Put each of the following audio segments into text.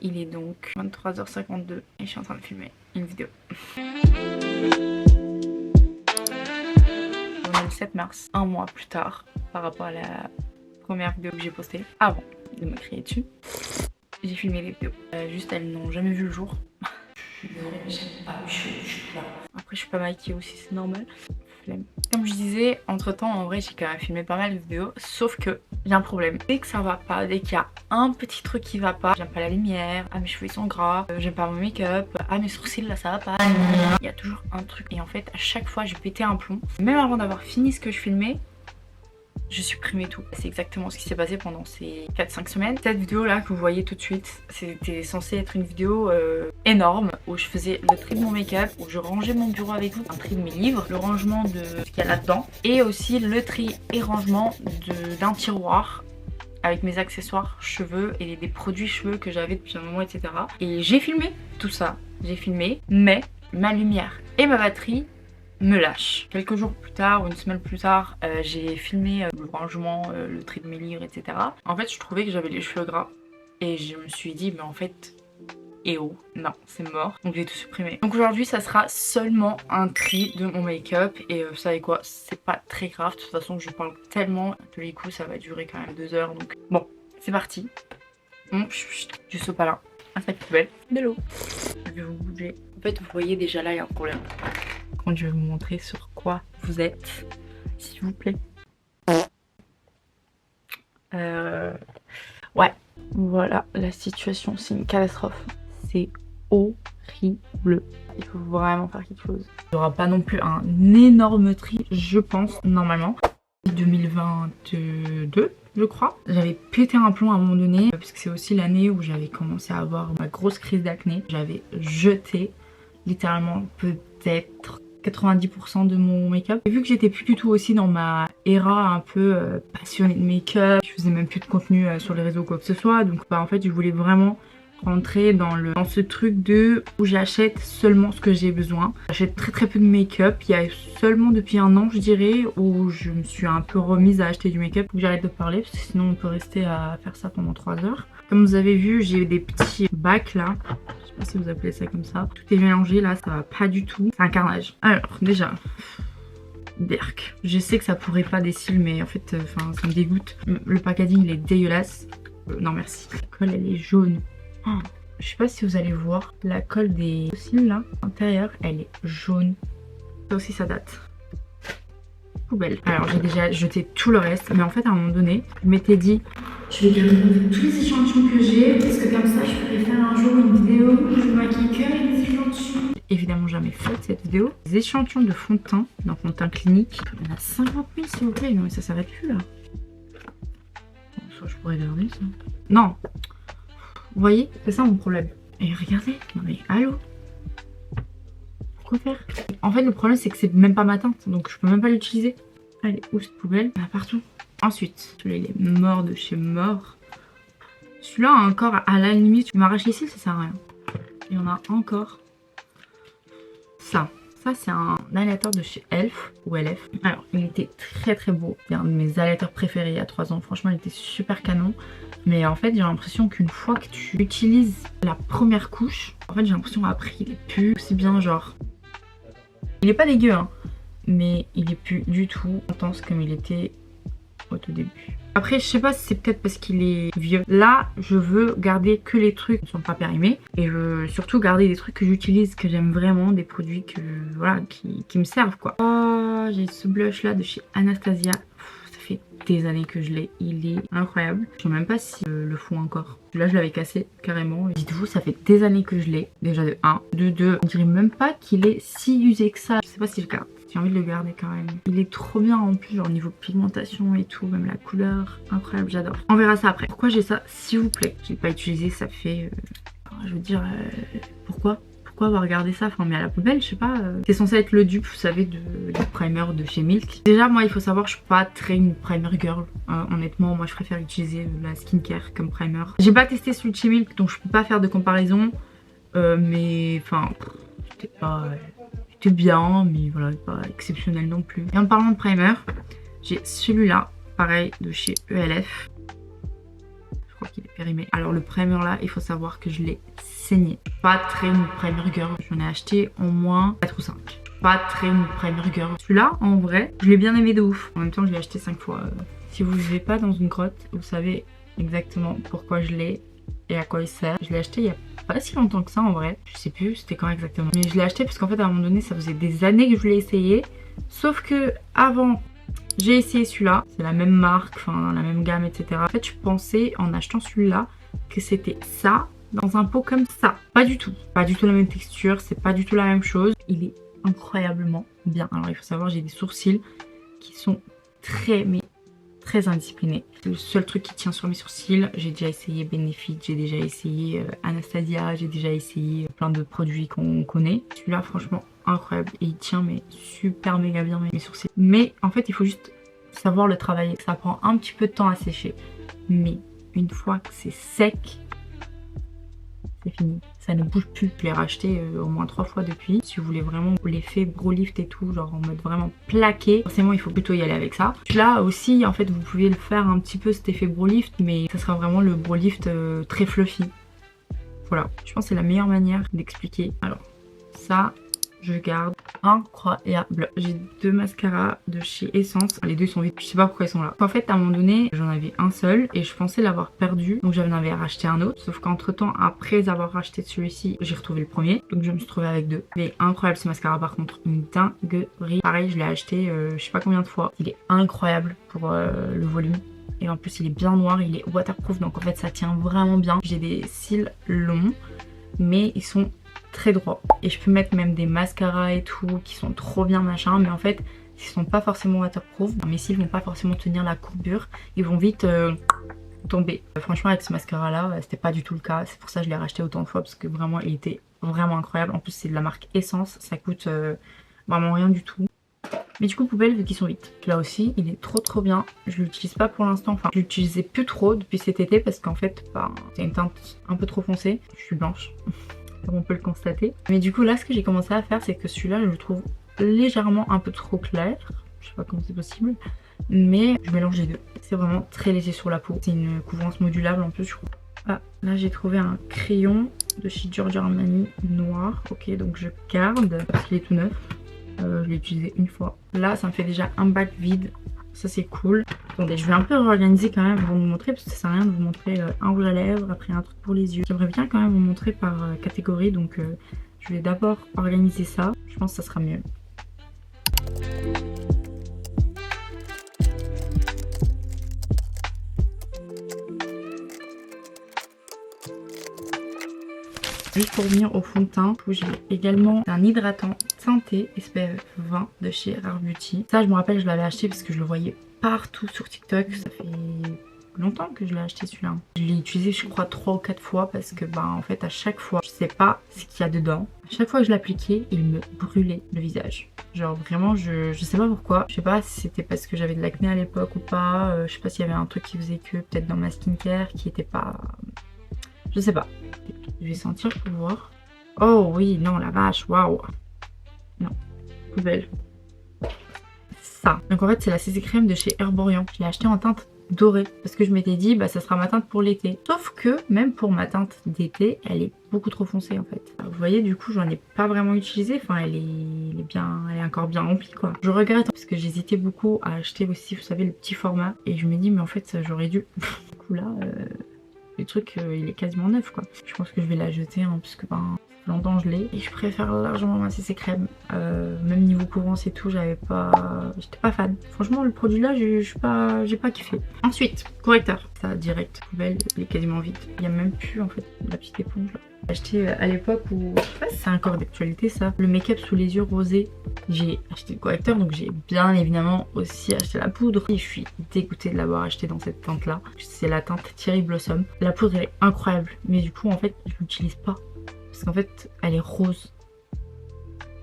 Il est donc 23h52 et je suis en train de filmer une vidéo. On est le 7 mars, un mois plus tard par rapport à la première vidéo que j'ai postée avant de me crier dessus. J'ai filmé les vidéos. Juste elles n'ont jamais vu le jour. Je suis désolée mais je suis là. Après je suis pas maquillée aussi, c'est normal. Flemme. Comme je disais, entre temps en vrai j'ai quand même filmé pas mal de vidéos. Sauf que j'ai un problème. Dès que ça va pas, dès qu'il y a un petit truc qui va pas, j'aime pas la lumière, ah mes cheveux ils sont gras, j'aime pas mon make-up, ah mes sourcils là ça va pas. Il y a toujours un truc et en fait à chaque fois je pétais un plomb. Même avant d'avoir fini ce que je filmais, je supprimais tout. C'est exactement ce qui s'est passé pendant ces 4-5 semaines. Cette vidéo là que vous voyez tout de suite, c'était censé être une vidéo énorme où je faisais le tri de mon make-up, où je rangeais mon bureau avec vous, un tri de mes livres, le rangement de ce qu'il y a là-dedans et aussi le tri et rangement d'un tiroir avec mes accessoires cheveux et des produits cheveux que j'avais depuis un moment, etc. Et j'ai filmé tout ça, j'ai filmé, mais ma lumière et ma batterie me lâche. Quelques jours plus tard ou une semaine plus tard, j'ai filmé le rangement, le tri de mes livres, etc. En fait, je trouvais que j'avais les cheveux gras et je me suis dit, mais en fait, non, c'est mort. Donc j'ai tout supprimé. Donc aujourd'hui, ça sera seulement un tri de mon make-up et vous savez quoi, c'est pas très grave. De toute façon, je parle tellement que les coups, ça va durer quand même 2 heures. Donc bon, c'est parti. Du sopalin, un sac poubelle, de l'eau. Je vais vous bouger. En fait, vous voyez déjà là, il y a un problème. Quand je vais vous montrer sur quoi vous êtes, s'il vous plaît. Ouais, voilà, la situation, c'est une catastrophe. C'est horrible. Il faut vraiment faire quelque chose. Il n'y aura pas non plus un énorme tri, je pense, normalement. 2022, je crois. J'avais pété un plomb à un moment donné, parce que c'est aussi l'année où j'avais commencé à avoir ma grosse crise d'acné. J'avais jeté littéralement peut-être 90% de mon make-up. Et vu que j'étais plus du tout aussi dans ma era un peu passionnée de make-up, je faisais même plus de contenu sur les réseaux ou quoi que ce soit, donc bah en fait je voulais vraiment rentrer dans ce truc de où j'achète seulement ce que j'ai besoin. J'achète très peu de make-up. Il y a seulement depuis un an je dirais où je me suis un peu remise à acheter du make-up. Faut que j'arrête de parler parce que sinon on peut rester à faire ça pendant 3 heures. Comme vous avez vu, j'ai des petits bacs là. Je sais pas si vous appelez ça comme ça. Tout est mélangé là, ça va pas du tout. C'est un carnage. Alors déjà, berk. Je sais que ça pourrait pas des cils mais en fait ça me dégoûte. Le packaging il est dégueulasse. Non merci. La colle elle est jaune. Oh, je sais pas si vous allez voir la colle des cils là, à l'intérieur, elle est jaune. Ça aussi ça date. Poubelle. Alors j'ai déjà jeté tout le reste, mais en fait à un moment donné, je m'étais dit, je vais garder tous les échantillons que j'ai, parce que comme ça je pourrais faire un jour une vidéo où je me maquille que avec des échantillons. J'ai évidemment jamais fait cette vidéo. Des échantillons de fond de teint, d'un fond de teint clinique. Il y en a 50 000 s'il vous plaît, non mais ça s'arrête plus là. Bon, soit je pourrais garder ça. Non. Vous voyez, c'est ça mon problème. Et regardez, non mais allô, quoi faire? En fait le problème c'est que c'est même pas ma teinte, donc je peux même pas l'utiliser. Allez, où cette poubelle? Il y en a partout. Ensuite, celui-là il est mort de chez mort. Celui-là encore à la limite, je m'arrache les cils, ça sert à rien. Il y en a encore. Ça c'est un highlighter de chez Elf ou LF. Alors il était très beau. C'est un de mes highlighters préférés il y a 3 ans. Franchement il était super canon. Mais en fait j'ai l'impression qu'une fois que tu utilises la première couche, en fait j'ai l'impression après il est plus aussi bien genre. Il est pas dégueu hein, mais il est plus du tout intense comme il était au tout début. Après je sais pas si c'est peut-être parce qu'il est vieux. Là je veux garder que les trucs qui ne sont pas périmés. Et je veux surtout garder des trucs que j'utilise, que j'aime vraiment, des produits que voilà qui me servent quoi. Oh, j'ai ce blush là de chez Anastasia. Ça fait des années que je l'ai, il est incroyable. Je sais même pas si le fond encore. Là je l'avais cassé carrément. Dites-vous ça fait des années que je l'ai. Déjà de 1, de 2. On dirait même pas qu'il est si usé que ça. Je sais pas si je le garde. J'ai envie de le garder quand même. Il est trop bien en plus, genre niveau pigmentation et tout, même la couleur, incroyable, j'adore. On verra ça après. Pourquoi j'ai ça, s'il vous plaît? Je l'ai pas utilisé, ça fait... je veux dire, pourquoi avoir gardé ça? Enfin, mais à la poubelle, je sais pas. C'est censé être le dupe, vous savez, du primer de chez Milk. Déjà, moi, il faut savoir, je suis pas très une primer girl. Honnêtement, moi, je préfère utiliser la skincare comme primer. J'ai pas testé celui de chez Milk, donc je peux pas faire de comparaison. Mais, enfin, c'était pas... C'était bien, mais voilà, pas exceptionnel non plus. Et en parlant de primer, j'ai celui-là, pareil, de chez ELF. crois qu'il est périmé. Alors le primer là, il faut savoir que je l'ai saigné. Pas très mou primer rigueur, j'en ai acheté au moins 4 ou 5. Pas très mou primer rigueur. Celui-là, en vrai, je l'ai bien aimé de ouf. En même temps, je l'ai acheté 5 fois. Si vous vivez pas dans une grotte, vous savez exactement pourquoi je l'ai et à quoi il sert. Je l'ai acheté il y a pas si longtemps que ça en vrai. Je sais plus c'était quand exactement. Mais je l'ai acheté parce qu'en fait à un moment donné, ça faisait des années que je voulais essayer. Sauf que avant, j'ai essayé celui-là. C'est la même marque, enfin la même gamme, etc. En fait, je pensais en achetant celui-là que c'était ça dans un pot comme ça. Pas du tout. Pas du tout la même texture, c'est pas du tout la même chose. Il est incroyablement bien. Alors il faut savoir, j'ai des sourcils qui sont très indisciplinés. C'est le seul truc qui tient sur mes sourcils. J'ai déjà essayé Benefit, j'ai déjà essayé Anastasia, j'ai déjà essayé plein de produits qu'on connaît. Celui-là franchement incroyable et il tient mais super méga bien mes sourcils. Mais en fait il faut juste savoir le travailler. Ça prend un petit peu de temps à sécher. Mais une fois que c'est sec, c'est fini, ça ne bouge plus. Je l'ai racheté au moins 3 fois depuis. Si vous voulez vraiment l'effet Brow Lift et tout, genre en mode vraiment plaqué, forcément il faut plutôt y aller avec ça. Là aussi en fait vous pouvez le faire un petit peu cet effet Brow Lift, mais ça sera vraiment le Brow Lift très fluffy. Voilà, je pense que c'est la meilleure manière d'expliquer. Alors ça, je garde. Incroyable. J'ai 2 mascaras de chez Essence. Les deux sont vides. Je sais pas pourquoi ils sont là. En fait, à un moment donné, j'en avais un seul et je pensais l'avoir perdu. Donc j'en avais racheté un autre. Sauf qu'entre temps, après avoir racheté celui-ci, j'ai retrouvé le premier. Donc je me suis retrouvée avec 2. Il est incroyable ce mascara par contre. Une dinguerie. Pareil, je l'ai acheté je sais pas combien de fois. Il est incroyable pour le volume. Et en plus, il est bien noir. Il est waterproof. Donc en fait, ça tient vraiment bien. J'ai des cils longs. Mais ils sont très droit et je peux mettre même des mascaras et tout qui sont trop bien machin, mais en fait ils sont pas forcément waterproof, mes cils vont pas forcément tenir la courbure, ils vont vite tomber. Franchement avec ce mascara là c'était pas du tout le cas, c'est pour ça que je l'ai racheté autant de fois parce que vraiment il était vraiment incroyable. En plus c'est de la marque Essence, ça coûte vraiment rien du tout. Mais du coup poubelle vu qu'ils sont vite. Là aussi il est trop bien, je l'utilise pas pour l'instant, enfin je l'utilisais plus trop depuis cet été parce qu'en fait bah, c'est une teinte un peu trop foncée, je suis blanche comme on peut le constater. Mais du coup là ce que j'ai commencé à faire c'est que celui-là je le trouve légèrement un peu trop clair, je sais pas comment c'est possible, mais je mélange les deux. C'est vraiment très léger sur la peau, c'est une couvrance modulable en plus je crois. Ah là j'ai trouvé un crayon de chez Giorgio Armani noir, ok donc je garde parce qu'il est tout neuf. Je l'ai utilisé une fois. Là ça me fait déjà un bac vide, ça c'est cool. Attendez, je vais un peu réorganiser quand même pour vous montrer parce que ça sert à rien de vous montrer un rouge à lèvres, après un truc pour les yeux. J'aimerais bien quand même vous montrer par catégorie, donc je vais d'abord organiser ça. Je pense que ça sera mieux. Juste pour revenir au fond de teint, j'ai également un hydratant teinté SPF 20 de chez Rare Beauty. Ça je me rappelle je l'avais acheté parce que je le voyais partout sur TikTok. Ça fait longtemps que je l'ai acheté celui-là. Je l'ai utilisé je crois 3 ou 4 fois parce que bah en fait à chaque fois je sais pas ce qu'il y a dedans. À chaque fois que je l'appliquais il me brûlait le visage. Genre vraiment je sais pas pourquoi. Je sais pas si c'était parce que j'avais de l'acné à l'époque ou pas. Je sais pas s'il y avait un truc qui faisait que peut-être dans ma skincare qui était pas... Je sais pas. Je vais sentir pour voir. Oh oui, non, la vache, waouh. Non, poubelle. Ça. Donc en fait, c'est la CC crème de chez Herborian. Je l'ai acheté en teinte dorée parce que je m'étais dit, bah ça sera ma teinte pour l'été. Sauf que, même pour ma teinte d'été, elle est beaucoup trop foncée en fait. Alors, vous voyez, du coup, j'en ai pas vraiment utilisé. Enfin, elle est encore bien remplie quoi. Je regrette parce que j'hésitais beaucoup à acheter aussi, vous savez, le petit format. Et je me dis, mais en fait, j'aurais dû. Du coup là... Le truc il est quasiment neuf quoi. Je pense que je vais la jeter hein, parce que ben longtemps je l'ai et je préfère largement ma CC crème. Même niveau couvrance et tout j'étais pas fan. Franchement le produit là j'ai pas kiffé. Ensuite correcteur, ça direct poubelle, il est quasiment vide. Il y a même plus en fait la petite éponge là. J'ai acheté à l'époque où, je sais pas si c'est encore d'actualité ça, le make-up sous les yeux rosé. J'ai acheté le correcteur donc j'ai bien évidemment aussi acheté la poudre. Et je suis dégoûtée de l'avoir acheté dans cette teinte là. C'est la teinte Cherry Blossom. La poudre elle est incroyable mais du coup en fait je l'utilise pas. Parce qu'en fait elle est rose.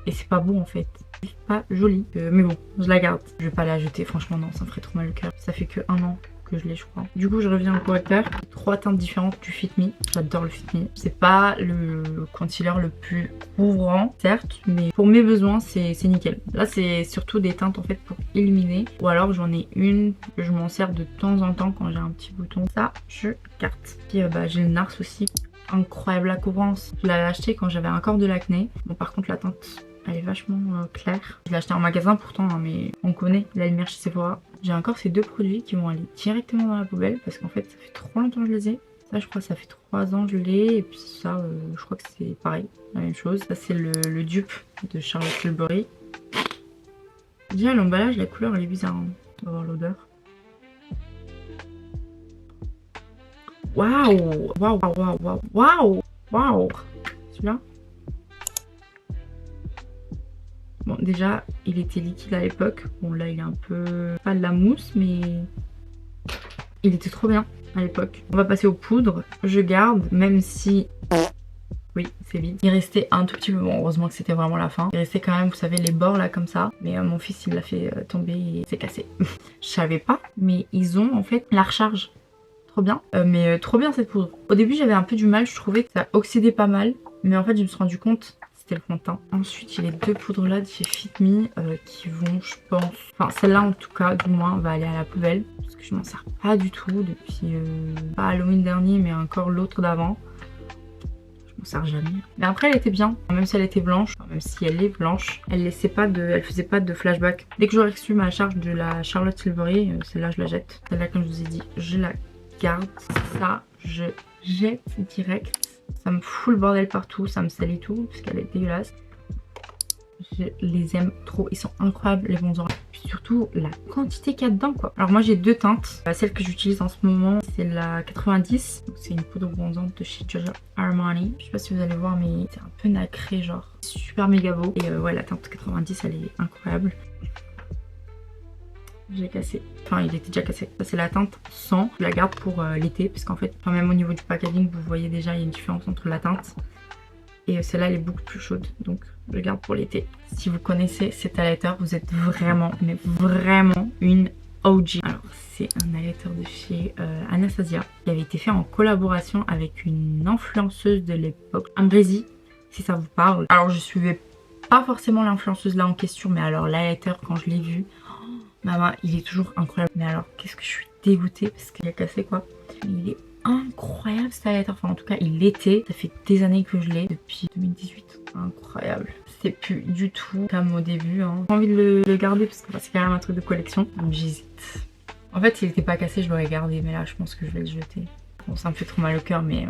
Et c'est pas beau en fait. C'est pas joli. Mais bon je la garde. Je vais pas la jeter franchement non ça me ferait trop mal au cœur. Ça fait que 1 an que je l'ai, je crois. Du coup, je reviens au correcteur. 3 teintes différentes du Fit Me. J'adore le Fit Me. C'est pas le concealer le plus couvrant, certes, mais pour mes besoins, c'est nickel. Là, c'est surtout des teintes en fait pour illuminer. Ou alors, j'en ai une que je m'en sers de temps en temps quand j'ai un petit bouton. Ça, je carte. Puis, j'ai le NARS aussi. Incroyable la couvrance. Je l'avais acheté quand j'avais encore de l'acné. Bon, par contre, la teinte, elle est vachement claire. Je l'ai acheté en magasin pourtant, hein, mais on connaît la lumière chez Sephora. J'ai encore ces 2 produits qui vont aller directement dans la poubelle parce qu'en fait, ça fait trop longtemps que je les ai. Ça, je crois que ça fait 3 ans que je l'ai. Et puis ça, je crois que c'est pareil, la même chose. Ça, c'est le dupe de Charlotte Tilbury. Déjà, l'emballage, la couleur, elle est bizarre. Hein. On va voir l'odeur. Waouh! Waouh, waouh, waouh, waouh! Waouh! Celui-là? Bon, déjà, il était liquide à l'époque. Bon, là, il est un peu... pas de la mousse, mais... il était trop bien à l'époque. On va passer aux poudres. Je garde, même si... oui, c'est vide. Il restait un tout petit peu... bon, heureusement que c'était vraiment la fin. Il restait quand même, vous savez, les bords là, comme ça. Mais mon fils, il l'a fait tomber et c'est cassé. Je savais pas, mais ils ont, en fait, la recharge. Trop bien. Mais trop bien cette poudre. Au début, j'avais un peu du mal. Je trouvais que ça oxydait pas mal. Mais en fait, je me suis rendu compte... c'était le fond de teint. Ensuite, il y a les 2 poudres là de chez Fit Me qui vont, je pense... enfin, celle-là en tout cas, du moins, va aller à la poubelle. Parce que je m'en sers pas du tout depuis... pas Halloween dernier, mais encore l'autre d'avant. Je m'en sers jamais. Mais après, elle était bien. Même si elle était blanche, enfin, même si elle est blanche, elle laissait pas de... elle faisait pas de flashback. Dès que j'aurai reçu ma charge de la Charlotte Tilbury, celle-là, je la jette. Celle-là, comme je vous ai dit, je la garde. Ça, je jette direct. Ça me fout le bordel partout, ça me salit tout, parce qu'elle est dégueulasse. Je les aime trop, ils sont incroyables les bronzers. Puis surtout la quantité qu'il y a dedans quoi. Alors moi j'ai 2 teintes. Celle que j'utilise en ce moment c'est la 90. C'est une poudre bronzante de chez Giorgio Armani. Je sais pas si vous allez voir mais c'est un peu nacré genre. Super méga beau. Et ouais la teinte 90 elle est incroyable. J'ai cassé. Enfin, il était déjà cassé. Ça, c'est la teinte 100. Je la garde pour l'été. Parce qu'en fait, enfin, même au niveau du packaging, vous voyez déjà, il y a une différence entre la teinte. Et celle-là, elle est beaucoup plus chaude. Donc, je la garde pour l'été. Si vous connaissez cet highlighter, vous êtes vraiment, mais vraiment une OG. Alors, c'est un highlighter de chez Anastasia. Qui avait été fait en collaboration avec une influenceuse de l'époque. Ambresi, si ça vous parle. Alors, je suivais pas forcément l'influenceuse là en question. Mais alors, l'highlighter, quand je l'ai vu... maman, il est toujours incroyable. Mais alors, qu'est-ce que je suis dégoûtée parce qu'il a cassé quoi. Il est incroyable cet highlighter. Enfin, en tout cas, il l'était. Ça fait des années que je l'ai, depuis 2018. Incroyable. C'est plus du tout comme au début. Hein. J'ai envie de le garder parce que c'est quand même un truc de collection. Donc j'hésite. En fait, s'il n'était pas cassé, je l'aurais gardé. Mais là, je pense que je vais le jeter. Bon, ça me fait trop mal au cœur, mais...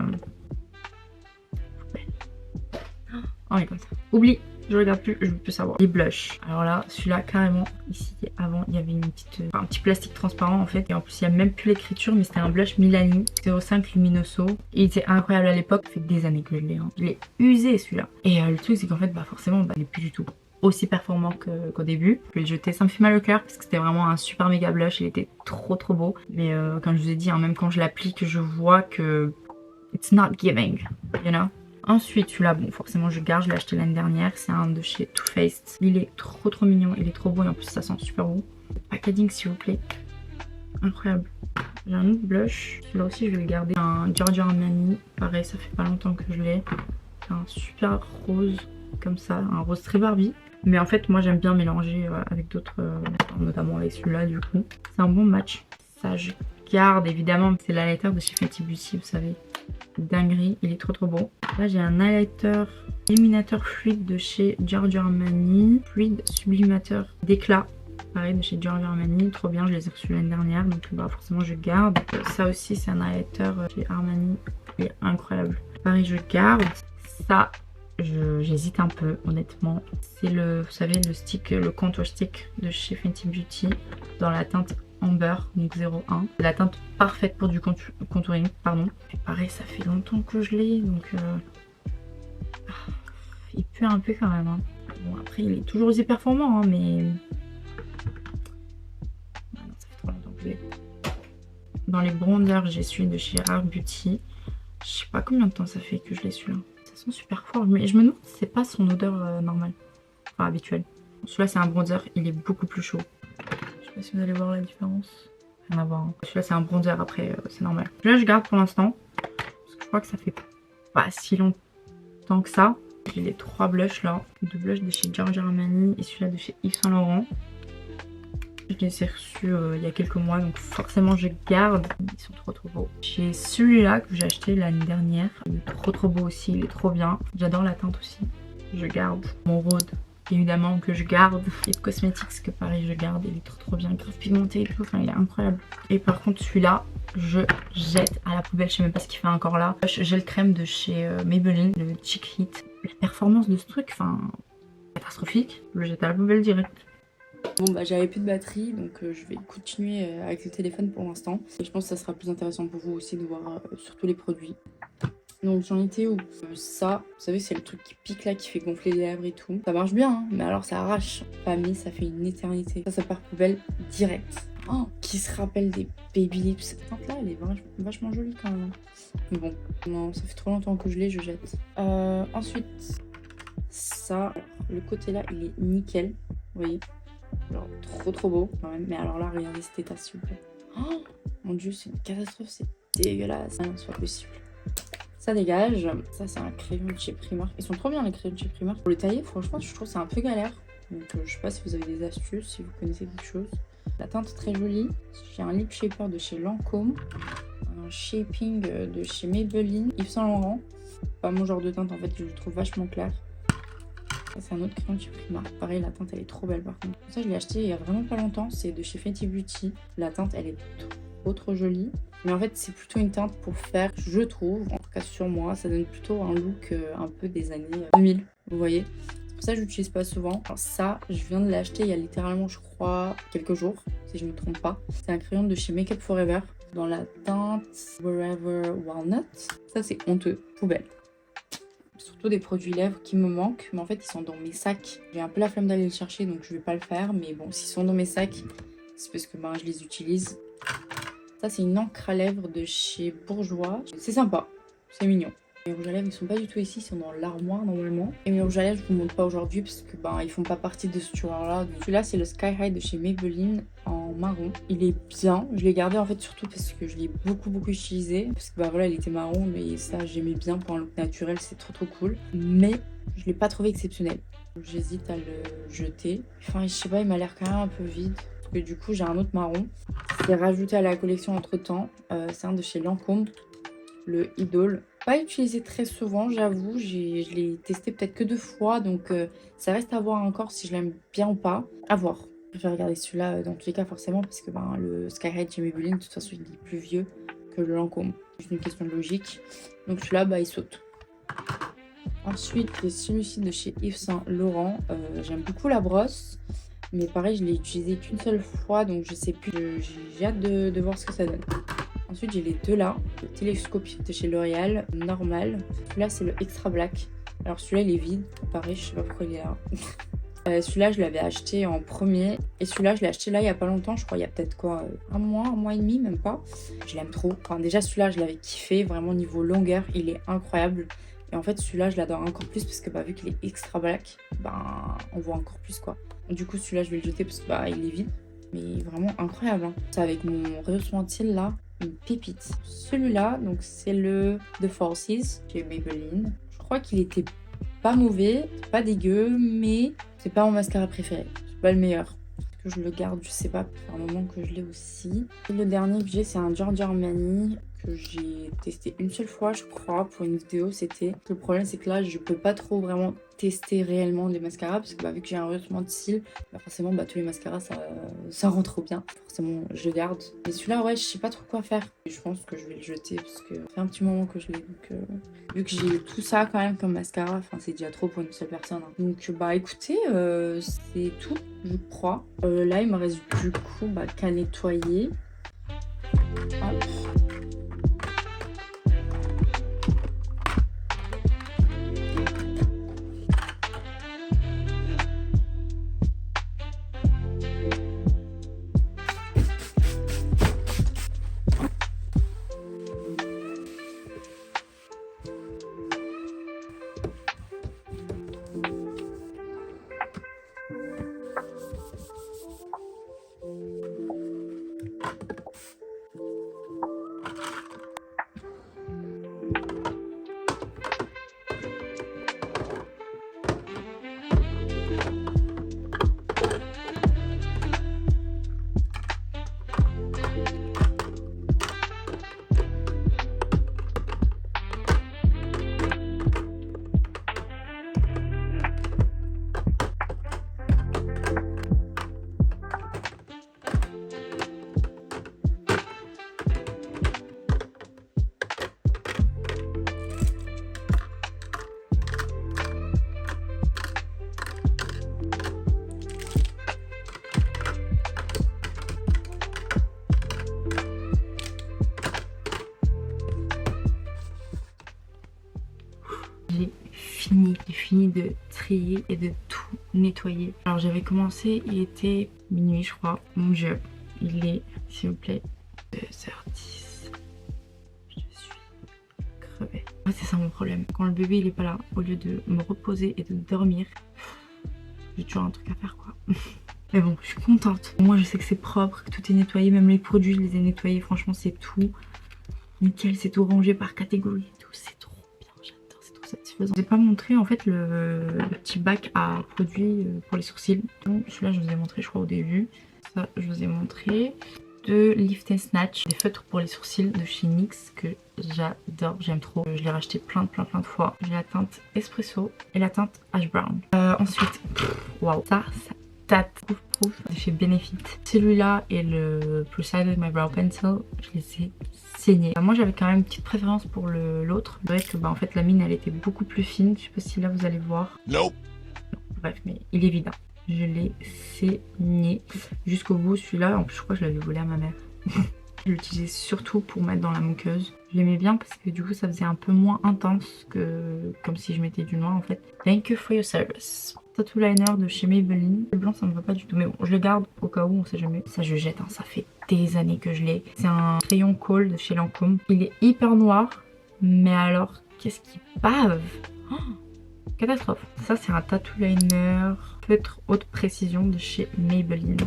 oh, il est comme ça. Oublie. Je regarde plus, je veux plus savoir. Les blushs. Alors là, celui-là, carrément, ici, avant, il y avait une petite, un petit plastique transparent en fait. Et en plus, il n'y a même plus l'écriture, mais c'était un blush Milani 05 Luminoso. Il était incroyable à l'époque. Ça fait des années que je l'ai. Hein. Je l'ai usé celui-là. Et le truc, c'est qu'en fait, bah forcément, il n'est plus du tout aussi performant qu'au début. Je vais le jeter. Ça me fait mal au cœur parce que c'était vraiment un super méga blush. Il était trop trop beau. Mais comme je vous ai dit, hein, même quand je l'applique, je vois que it's not giving, you know. Ensuite, celui-là, bon, forcément, je garde. Je l'ai acheté l'année dernière. C'est un de chez Too Faced. Il est trop trop mignon. Il est trop beau et en plus, ça sent super bon. Packaging, s'il vous plaît. Incroyable. J'ai un autre blush. Celui-là aussi, je vais le garder. Un Giorgio Armani. Pareil, ça fait pas longtemps que je l'ai. C'est un super rose, comme ça. Un rose très Barbie. Mais en fait, moi, j'aime bien mélanger avec d'autres, notamment avec celui-là, du coup. C'est un bon match. Ça, je garde, évidemment. C'est l'highlighter de chez Fenty Beauty, vous savez. Dinguerie, il est trop trop beau. Là j'ai un highlighter illuminateur fluide de chez Giorgio Armani. Fluide sublimateur d'éclat. Pareil de chez Giorgio Armani. Trop bien, je les ai reçus l'année dernière. Donc bah, forcément je garde. Ça aussi c'est un highlighter chez Armani. Il est incroyable. Pareil je garde. Ça j'hésite un peu honnêtement. C'est le, vous savez le stick, le contour stick de chez Fenty Beauty. Dans la teinte Amber, donc 01. C'est la teinte parfaite pour du contouring, pardon. Et pareil, ça fait longtemps que je l'ai, donc il pue un peu quand même. Hein. Bon, après, il est toujours aussi performant, hein, mais... ah non, ça fait trop longtemps que je l'ai. Dans les bronzers, j'ai celui de chez Rare Beauty. Je sais pas combien de temps ça fait que je l'ai celui-là. Ça sent super fort, mais je me demande si c'est pas son odeur normale, enfin habituelle. Celui-là, c'est un bronzer, il est beaucoup plus chaud. Je sais pas si vous allez voir la différence. rien à voir. Hein. Celui-là c'est un bronzer après, c'est normal. Celui-là je garde pour l'instant. Parce que je crois que ça fait pas si longtemps que ça. J'ai les 3 blushs là. 2 blushs de chez Giorgio Armani et celui-là de chez Yves Saint Laurent. Je les ai reçus il y a quelques mois, donc forcément je garde. Ils sont trop beaux. J'ai celui-là que j'ai acheté l'année dernière. Il est trop beau aussi, il est trop bien. J'adore la teinte aussi. Je garde mon Rhode, évidemment, que je garde. Et Cosmetics que pareil je garde. Il est trop bien, grave pigmenté et tout. Enfin, il est incroyable. Et par contre celui-là, je jette à la poubelle. Je sais même pas ce qu'il fait encore là. J'ai le crème de chez Maybelline, le Cheek Hit. La performance de ce truc, enfin, catastrophique. Je le jette à la poubelle direct. Bon bah j'avais plus de batterie donc je vais continuer avec le téléphone pour l'instant. Et je pense que ça sera plus intéressant pour vous aussi de voir surtout les produits. Donc j'en étais où ça, vous savez c'est le truc qui pique là, qui fait gonfler les lèvres et tout. Ça marche bien hein, mais alors ça arrache. Pas mis, ça fait une éternité. Ça part poubelle direct. Oh, qui se rappelle des Baby Lips. Cette teinte là elle est vachement jolie quand même. Mais bon, non ça fait trop longtemps que je l'ai, je jette. Ensuite, ça, le côté là il est nickel, vous voyez. Genre trop beau quand même. Mais alors là, regardez cet état s'il vous plaît. Oh mon dieu, c'est une catastrophe, c'est dégueulasse. Ah non, c'est pas possible. Ça dégage. Ça, c'est un crayon de chez Primark. Ils sont trop bien les crayons de chez Primark. Pour les tailler, franchement, je trouve que c'est un peu galère. Donc, je sais pas si vous avez des astuces, si vous connaissez quelque chose. La teinte est très jolie. J'ai un lip shaper de chez Lancôme. Un shaping de chez Maybelline. Yves Saint Laurent. Pas mon genre de teinte en fait, je le trouve vachement clair. C'est un autre crayon de chez Primark. Pareil, la teinte elle est trop belle par contre. Ça, je l'ai acheté il y a vraiment pas longtemps. C'est de chez Fenty Beauty. La teinte elle est trop jolie. Mais en fait, c'est plutôt une teinte pour faire, je trouve, en tout cas sur moi, ça donne plutôt un look un peu des années 2000. Vous voyez? C'est pour ça que je l'utilise pas souvent. Alors ça, je viens de l'acheter il y a littéralement, je crois, quelques jours, si je me trompe pas. C'est un crayon de chez Makeup Forever dans la teinte Wherever Walnut. Ça, c'est honteux. Poubelle. Surtout des produits lèvres qui me manquent, mais en fait ils sont dans mes sacs. J'ai un peu la flemme d'aller les chercher donc je vais pas le faire, mais bon, s'ils sont dans mes sacs, c'est parce que je les utilise. Ça c'est une encre à lèvres de chez Bourjois. C'est sympa, c'est mignon. Mes rouges à lèvres ils sont pas du tout ici, ils sont dans l'armoire normalement. Et mes rouges à lèvres je vous montre pas aujourd'hui parce que ils font pas partie de ce tiroir là. Celui-là c'est le Sky High de chez Maybelline en marron. Il est bien, je l'ai gardé en fait surtout parce que je l'ai beaucoup utilisé. Parce que voilà il était marron mais ça j'aimais bien pour un look naturel, c'est trop cool. Mais je l'ai pas trouvé exceptionnel. J'hésite à le jeter. Enfin je sais pas, il m'a l'air quand même un peu vide. Parce que du coup j'ai un autre marron. C'est rajouté à la collection entre temps. C'est un de chez Lancôme, le Idol. Pas utilisé très souvent, j'avoue. Je l'ai testé peut-être que 2 fois. Donc ça reste à voir encore si je l'aime bien ou pas. À voir. Je vais regarder celui-là dans tous les cas forcément. Parce que le Sky High chez Maybelline, de toute façon il est plus vieux que le Lancôme. C'est une question de logique. Donc celui-là il saute. Ensuite celui-ci de chez Yves Saint Laurent. J'aime beaucoup la brosse. Mais pareil, je l'ai utilisé qu'une seule fois, donc je sais plus. J'ai hâte de voir ce que ça donne. Ensuite, j'ai les deux là. Le télescopique de chez L'Oréal, normal. Celui-là, c'est le Extra Black. Alors celui-là, il est vide. Pareil, je sais pas pourquoi il est là. Celui-là, je l'avais acheté en premier. Et celui-là, je l'ai acheté là il y a pas longtemps. Je crois il y a peut-être quoi, un mois et demi, même pas. Je l'aime trop. Enfin, déjà, celui-là, je l'avais kiffé. Vraiment, niveau longueur, il est incroyable. Et en fait, celui-là, je l'adore encore plus parce que vu qu'il est extra black, on voit encore plus quoi. Du coup, celui-là, je vais le jeter parce que il est vide. Mais vraiment incroyable. Hein. C'est avec mon rehaussement de cils là, une pépite. Celui-là, donc c'est le The Forces chez Maybelline. Je crois qu'il était pas mauvais, pas dégueu, mais c'est pas mon mascara préféré. C'est pas le meilleur. Que je le garde, je sais pas, pour un moment que je l'ai aussi. Et le dernier que j'ai, c'est un Giorgio Armani que j'ai testé une seule fois, je crois, pour une vidéo. C'était le problème, c'est que là, je peux pas trop vraiment tester réellement les mascaras parce que vu que j'ai un rehaussement de cils, forcément, tous les mascaras, ça rend trop bien. Forcément, je garde. Mais celui-là, ouais, je sais pas trop quoi faire. Et je pense que je vais le jeter parce que ça fait un petit moment que je l'ai. Donc, vu que j'ai tout ça quand même comme mascara, c'est déjà trop pour une seule personne. Hein. Donc, écoutez, c'est tout, je crois. Là, il me reste du coup qu'à nettoyer. Hop. j'ai fini de trier et de tout nettoyer. Alors j'avais commencé, il était minuit je crois. Mon dieu, il est, s'il vous plaît, 2h10. Je suis crevée. Ouais, c'est ça mon problème. Quand le bébé il est pas là, au lieu de me reposer et de dormir, j'ai toujours un truc à faire quoi. Mais bon, je suis contente. Moi je sais que c'est propre, que tout est nettoyé, même les produits je les ai nettoyés. Franchement c'est tout nickel, c'est tout rangé par catégorie et tout. C'est trop bien, j'adore, c'est trop satisfaisant. Je vous ai pas montré en fait le petit bac à produits pour les sourcils. Donc celui-là je vous ai montré je crois au début. Ça je vous ai montré. De Lift and Snatch, des feutres pour les sourcils de chez NYX que j'adore, j'aime trop. Je l'ai racheté plein de fois. J'ai la teinte Espresso et la teinte Ash Brown. Ensuite, waouh, ça date proof de chez Benefit. Celui-là et le Precisely My Brow Pencil, je les ai saignés. Moi j'avais quand même une petite préférence pour l'autre. C'est vrai que en fait la mine elle était beaucoup plus fine. Je sais pas si là vous allez voir. Non. Bref, mais il est évident. Je l'ai saigné jusqu'au bout. Celui-là, en plus je crois que je l'avais volé à ma mère. Je l'utilisais surtout pour mettre dans la moqueuse. Je l'aimais bien parce que du coup ça faisait un peu moins intense que comme si je mettais du noir en fait. Thank you for your service. Tattoo liner de chez Maybelline. Le blanc ça me va pas du tout mais bon je le garde au cas où on sait jamais. Ça je jette, hein. Ça fait des années que je l'ai. C'est un crayon Kohl de chez Lancôme. Il est hyper noir mais alors qu'est-ce qu'il bave. Oh, catastrophe. Ça c'est un tattoo liner feutre haute précision de chez Maybelline.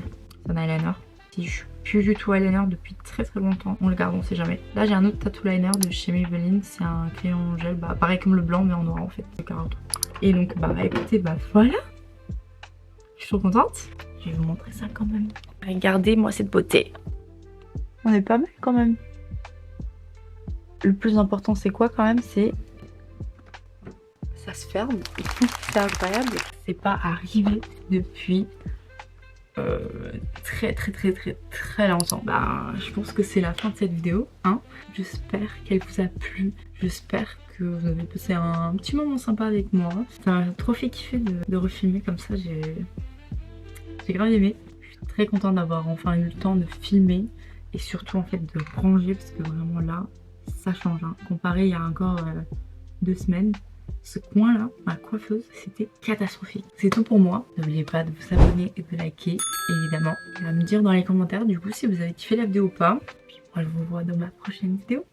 C'est un eyeliner. Si je suis plus du tout eyeliner depuis très longtemps, on le garde, on sait jamais. Là j'ai un autre tattoo liner de chez Maybelline. C'est un crayon gel, bah pareil comme le blanc mais en noir en fait. Et donc bah écoutez, bah voilà. Je suis trop contente. Je vais vous montrer ça quand même. Regardez-moi cette beauté. On est pas mal quand même. Le plus important c'est quoi quand même, c'est ça se ferme. C'est incroyable. C'est pas arrivé depuis très longtemps. Bah, je pense que c'est la fin de cette vidéo. Hein. J'espère qu'elle vous a plu. J'espère que vous avez passé un petit moment sympa avec moi. Ça m'a trop fait kiffer de refilmer comme ça. J'ai grave aimé. Je suis très contente d'avoir enfin eu le temps de filmer et surtout en fait de ranger parce que vraiment là, ça change. Hein. Comparé il y a encore 2 semaines. Ce coin là, ma coiffeuse, c'était catastrophique. C'est tout pour moi. N'oubliez pas de vous abonner et de liker, évidemment. Et à me dire dans les commentaires du coup si vous avez kiffé la vidéo ou pas. Puis moi je vous vois dans ma prochaine vidéo.